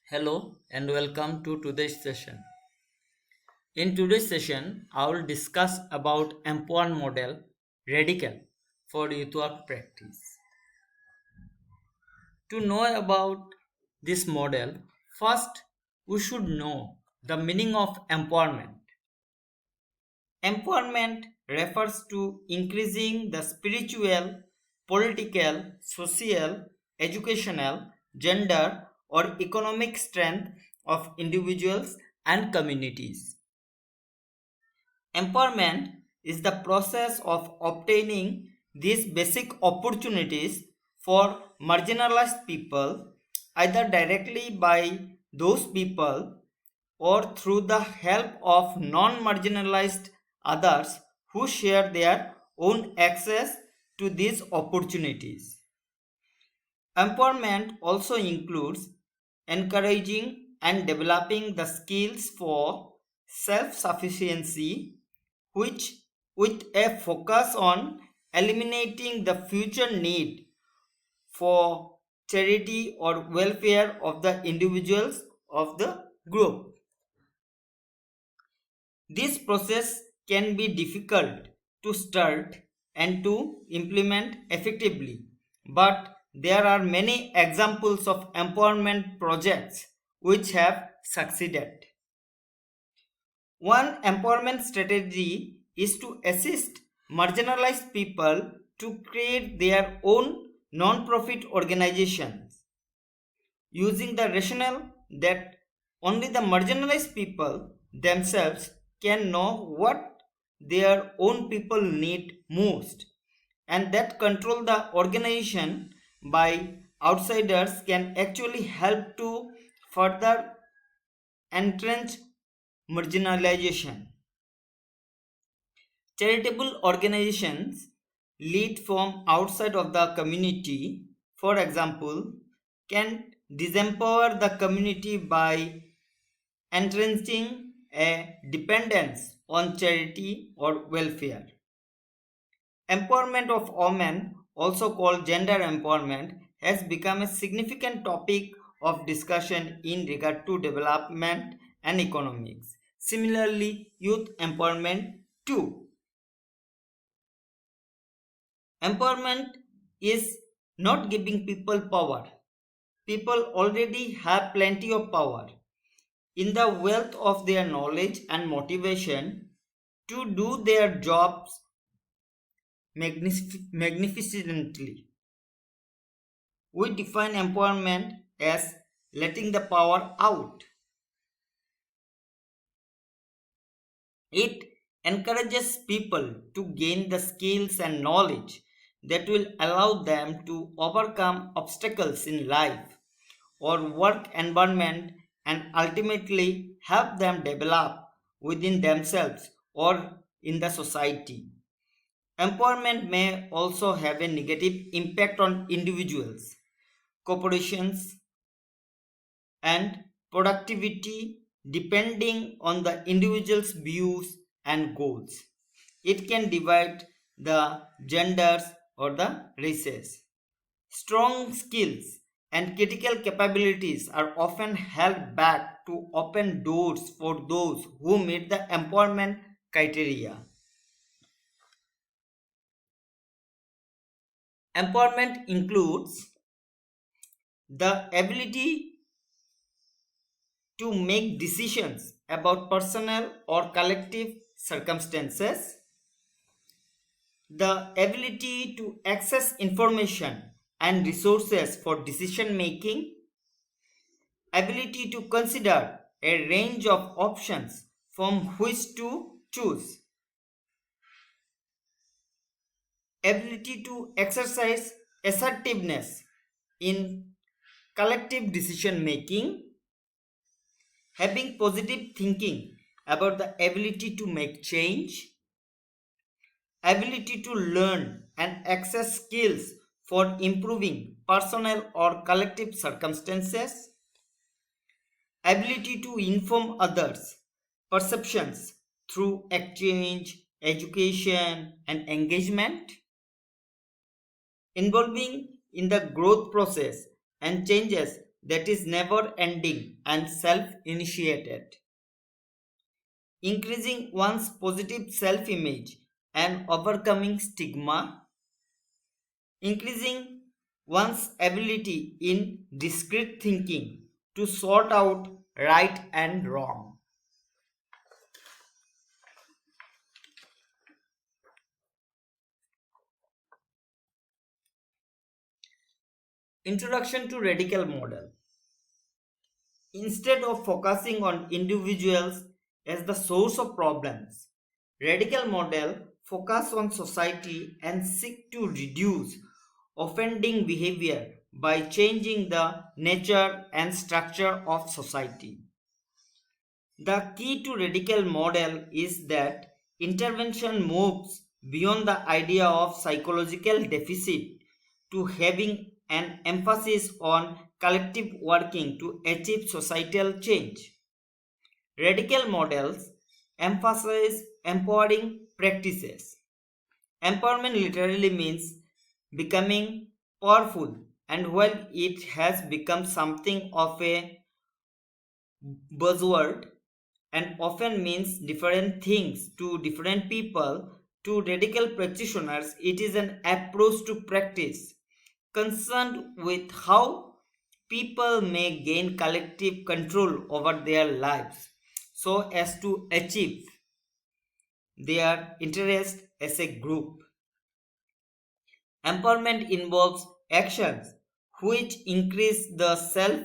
Hello and welcome to today's session. In today's session, I will discuss about M1 model radical for youth work practice. To know about this model, first we should know the meaning of empowerment. Empowerment refers to increasing the spiritual, political, social, educational, gender, or economic strength of individuals and communities. Empowerment is the process of obtaining these basic opportunities for marginalized people, either directly by those people or through the help of non marginalized others who share their own access to these opportunities. Empowerment also includes encouraging and developing the skills for self sufficiency, which, with a focus on eliminating the future need for charity or welfare of the individuals of the group. This process can be difficult to start and to implement effectively, but there are many examples of empowerment projects which have succeeded. One empowerment strategy is to assist marginalized people to create their own non-profit organizations using the rationale that only the marginalized people themselves can know what their own people need most, and that control the organization by outsiders can actually help to further entrench marginalization. Charitable organizations lead from outside of the community, for example, can disempower the community by entrenching a dependence on charity or welfare. Empowerment of women, also called gender empowerment, has become a significant topic of discussion in regard to development and economics. Similarly, youth empowerment too. Empowerment is not giving people power. People already have plenty of power in the wealth of their knowledge and motivation to do their jobs magnificently. We define empowerment as letting the power out. It encourages people to gain the skills and knowledge that will allow them to overcome obstacles in life or work environment and ultimately help them develop within themselves or in the society. Empowerment may also have a negative impact on individuals, corporations, and productivity depending on the individual's views and goals. It can divide the genders or the races. Strong skills and critical capabilities are often held back to open doors for those who meet the empowerment criteria. Empowerment includes the ability to make decisions about personal or collective circumstances, the ability to access information and resources for decision making, ability to consider a range of options from which to choose, ability to exercise assertiveness in collective decision making, having positive thinking about the ability to make change, ability to learn and access skills for improving personal or collective circumstances, ability to inform others, perceptions through exchange, education, and engagement, involving in the growth process and changes that is never ending and self initiated, increasing one's positive self image and overcoming stigma, increasing one's ability in discrete thinking to sort out right and wrong. Introduction to Radical Model. Instead of focusing on individuals as the source of problems, Radical Model focus on society and seek to reduce offending behavior by changing the nature and structure of society. The key to Radical Model is that intervention moves beyond the idea of psychological deficit to having an emphasis on collective working to achieve societal change. Radical models emphasize empowering practices. Empowerment literally means becoming powerful, and while it has become something of a buzzword and often means different things to different people, to radical practitioners, it is an approach to practice concerned with how people may gain collective control over their lives so as to achieve their interest as a group. Empowerment involves actions which increase the self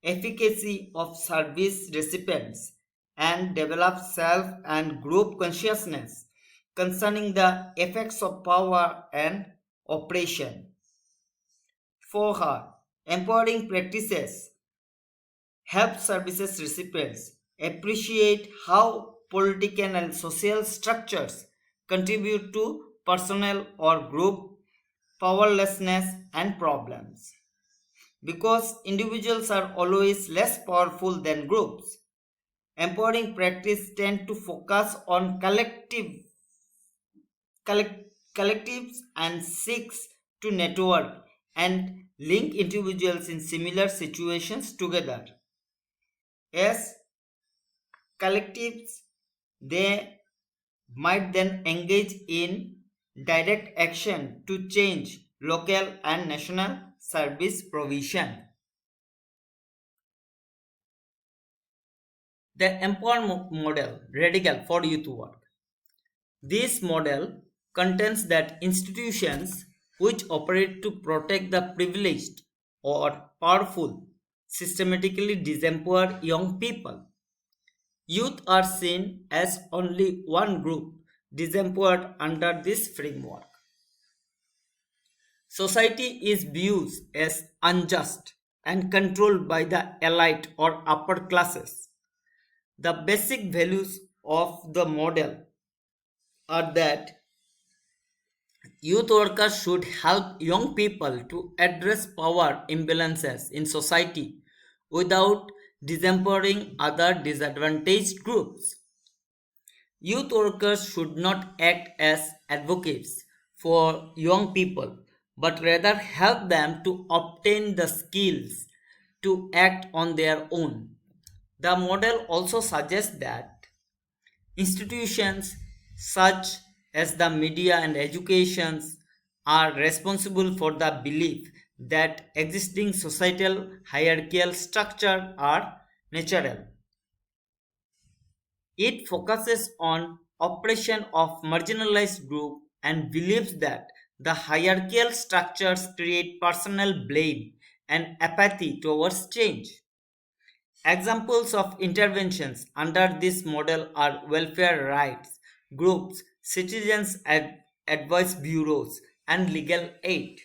efficacy of service recipients and develop self and group consciousness concerning the effects of power and oppression. For her, empowering practices help services recipients appreciate how political and social structures contribute to personal or group powerlessness and problems. Because individuals are always less powerful than groups, empowering practice tend to focus on collectives and seeks to network and link individuals in similar situations together. As collectives, they might then engage in direct action to change local and national service provision. The Empower model, radical for youth work. This model contends that institutions which operate to protect the privileged or powerful systematically disempower young people. Youth are seen as only one group disempowered under this framework. Society is viewed as unjust and controlled by the elite or upper classes. The basic values of the model are that youth workers should help young people to address power imbalances in society without disempowering other disadvantaged groups. Youth workers should not act as advocates for young people, but rather help them to obtain the skills to act on their own. The model also suggests that institutions such as the media and educations are responsible for the belief that existing societal hierarchical structures are natural. It focuses on oppression of marginalized groups and believes that the hierarchical structures create personal blame and apathy towards change. Examples of interventions under this model are welfare rights groups, citizens advice bureaus, and legal aid.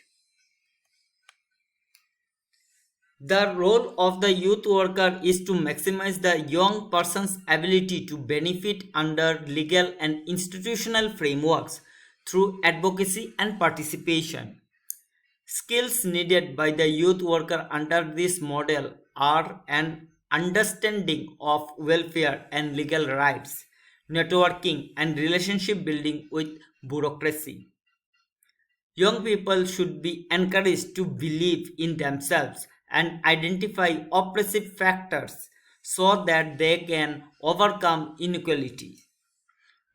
The role of the youth worker is to maximize the young person's ability to benefit under legal and institutional frameworks through advocacy and participation. Skills needed by the youth worker under this model are an understanding of welfare and legal rights, networking, and relationship building with bureaucracy. Young people should be encouraged to believe in themselves and identify oppressive factors so that they can overcome inequality.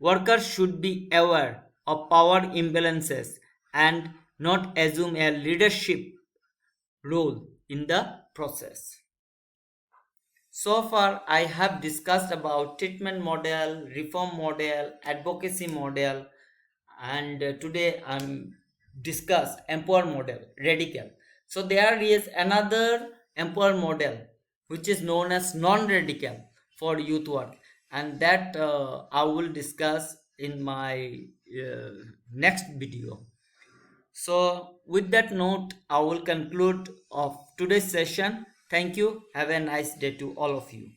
Workers should be aware of power imbalances and not assume a leadership role in the process. So far, I have discussed about treatment model, reform model, advocacy model, and today I'm discussed empower model, radical. So there is another empower model which is known as non-radical for youth work, and that I will discuss in my uh, next video. So with that note, I will conclude of today's session. Thank you. Have a nice day to all of you.